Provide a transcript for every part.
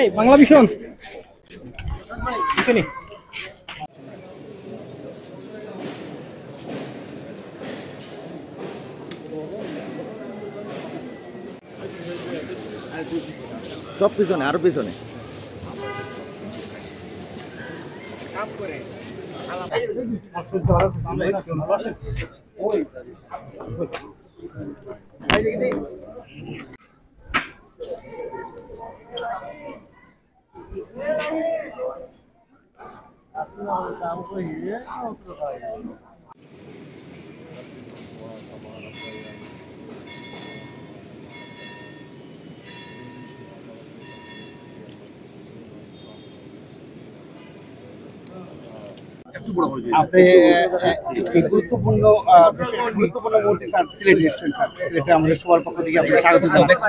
এই বাংলা ভীষণ সব পিছনে আরো পিছনে আপনি গুরুত্বপূর্ণ গুরুত্বপূর্ণ মুহূর্তে স্যার সিলেটে এসেছেন স্যার সিলেটে আমাদের সবার পক্ষ থেকে আপনাকে স্বাগত জানাচ্ছি।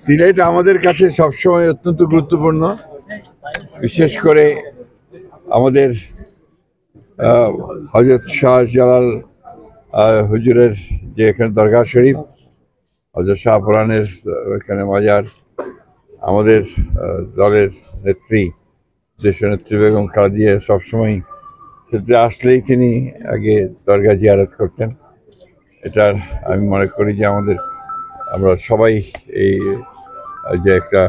সিলেট আমাদের কাছে সবসময় অত্যন্ত গুরুত্বপূর্ণ, বিশেষ করে আমাদের হযরত শাহজালাল হুজুরের যে এখানে দরগা শরীফ, হযরত শাহপুরানের এখানে মাজার, আমাদের দলের নেত্রী দেশনেত্রী বেগম খালেদা জিয়া সবসময় সেটা আসলেই তিনি আগে দরগা জিয়ারত করতেন। এটার আমি মনে করি যে আমরা সবাই এই যে একটা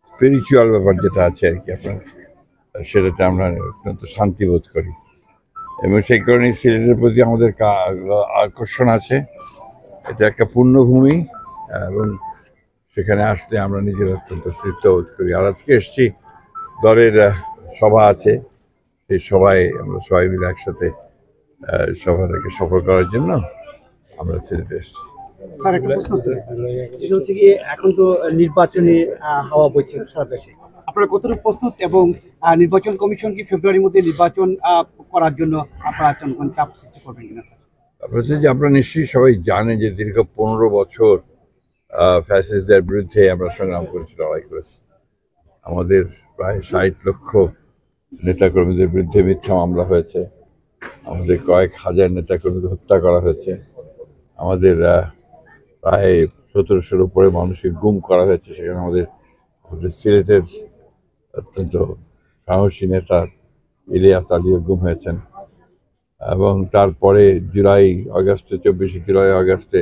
স্পিরিচুয়াল ব্যাপার যেটা আছে আর কি আপনার, সেটাতে আমরা অত্যন্ত শান্তি বোধ করি এবং সেই কারণেই সিলেটের প্রতি আমাদের আকর্ষণ আছে। এটা একটা পুণ্যভূমি এবং সেখানে আসলে আমরা নিজেরা অত্যন্ত তৃপ্ত বোধ করি। আর আজকে এসছি, দলের সভা আছে, সেই সভায় আমরা সবাই মিলে একসাথে সভাটাকে সফল করার জন্য আমরা সিলেটে এসেছি। স্যার একটা প্রশ্ন সেটা হচ্ছে কি, এখন তো নির্বাচনী হাওয়া বইছে সারা দেশে, আপনারা কতটুকু প্রস্তুত এবং নির্বাচন কমিশন কি ফেব্রুয়ারির মধ্যে নির্বাচন করার জন্য আপনারা কোন চাপ সৃষ্টি করবেন কিনা স্যার? আপনারা নিশ্চয়ই সবাই জানেন যে দীর্ঘ 15 বছর ফ্যাসিস্টদের বিরুদ্ধে আমরা সংগ্রাম করেছি, লড়াই করেছি। আমাদের প্রায় 60 লক্ষ নেতাকর্মীদের বিরুদ্ধে মিথ্যা মামলা হয়েছে, আমাদের কয়েক হাজার নেতাকর্মীকে হত্যা করা হয়েছে, আমাদের প্রায় 1700-এর উপরে মানুষকে গুম করা হয়েছে। সেখানে আমাদের সিলেটের অত্যন্ত সাহসী নেতা ইলিয়াস আলীও গুম হয়েছেন এবং তারপরে 24 জুলাই আগস্টে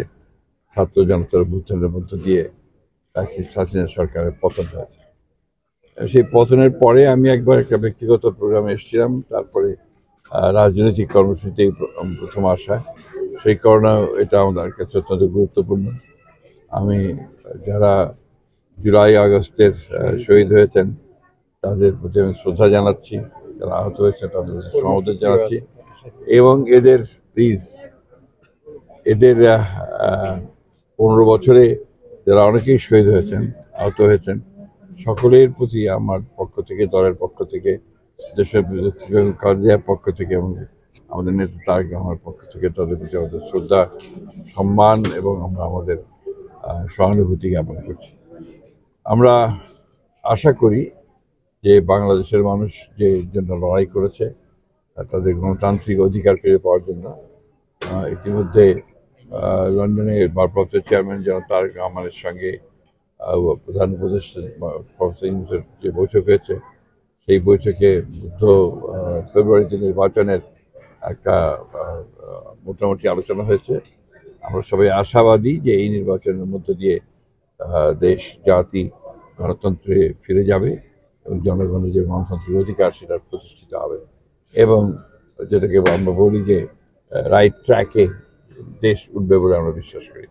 ছাত্র জনতার অভ্যুত্থানের মধ্য দিয়ে ফ্যাসিস্ট হাসিনা সরকারের পতন হয়েছে। সেই পতনের পরে আমি একবার একটা ব্যক্তিগত প্রোগ্রামে এসেছিলাম, তারপরে রাজনৈতিক কর্মসূচিতে প্রথম আসা, সেই কারণে এটা আমাদের কাছে অত্যন্ত গুরুত্বপূর্ণ। আমি যারা জুলাই আগস্টের শহীদ হয়েছেন তাদের প্রতি আমি শ্রদ্ধা জানাচ্ছি, যারা আহত হয়েছে তাদের প্রতি সমবেদনা জানাচ্ছি এবং এদের 15 বছরে যারা অনেকেই শহীদ হয়েছেন, আহত হয়েছেন, সকলের প্রতি আমার পক্ষ থেকে, দলের পক্ষ থেকে, দেশের খালেদা জিয়ার পক্ষ থেকে এবং আমাদের নেতা তারেক রহমানের পক্ষ থেকে তাদের প্রতি আমাদের শ্রদ্ধা, সম্মান এবং আমরা আমাদের সহানুভূতি জ্ঞাপন করছি। আমরা আশা করি যে বাংলাদেশের মানুষ যে জন্য লড়াই করেছে তাদের গণতান্ত্রিক অধিকার ফিরে পাওয়ার জন্য, ইতিমধ্যে লন্ডনে ভারপ্রাপ্ত চেয়ারম্যান জনাব তারেক রহমানের সঙ্গে প্রধান উপদেষ্টা প্রফেসর ইউনূসের যে বৈঠক হয়েছে, সেই বৈঠকে ফেব্রুয়ারিতে নির্বাচনের একটা মোটামুটি আলোচনা হয়েছে। আমরা সবাই আশাবাদী যে এই নির্বাচনের মধ্য দিয়ে দেশ জাতি গণতন্ত্রে ফিরে যাবে এবং জনগণের যে গণতান্ত্রিক অধিকার সেটা প্রতিষ্ঠিত হবে এবং যেটাকে আমরা বলি যে রাইট ট্র্যাকে দেশ উঠবে বলে আমরা বিশ্বাস করি।